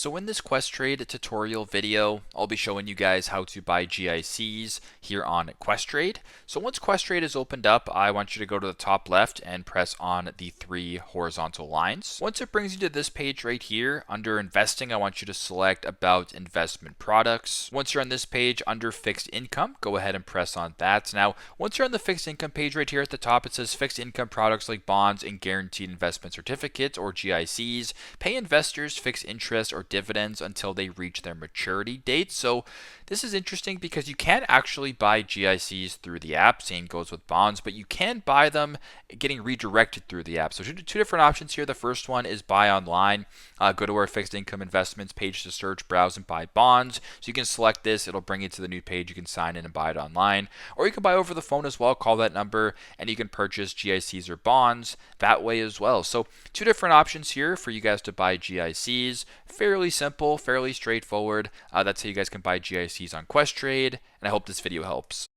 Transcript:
So in this Questrade tutorial video, I'll be showing you guys how to buy GICs here on Questrade. So once Questrade is opened up, I want you to go to the top left and press on the three horizontal lines. Once it brings you to this page right here, under investing, I want you to select about investment products. Once you're on this page under fixed income, go ahead and press on that. Now, once you're on the fixed income page right here at the top, it says fixed income products like bonds and guaranteed investment certificates or GICs pay investors fixed interest or dividends until they reach their maturity date. So this is interesting because you can't actually buy GICs through the app. Same goes with bonds, but you can buy them getting redirected through the app. So two different options here. The first one is buy online. Go to our fixed income investments page to search, browse, and buy bonds. So you can select this. It'll bring you to the new page. You can sign in and buy it online. Or you can buy over the phone as well. Call that number and you can purchase GICs or bonds that way as well. So two different options here for you guys to buy GICs. Fairly simple, fairly straightforward. That's how you guys can buy GICs on Questrade, and I hope this video helps.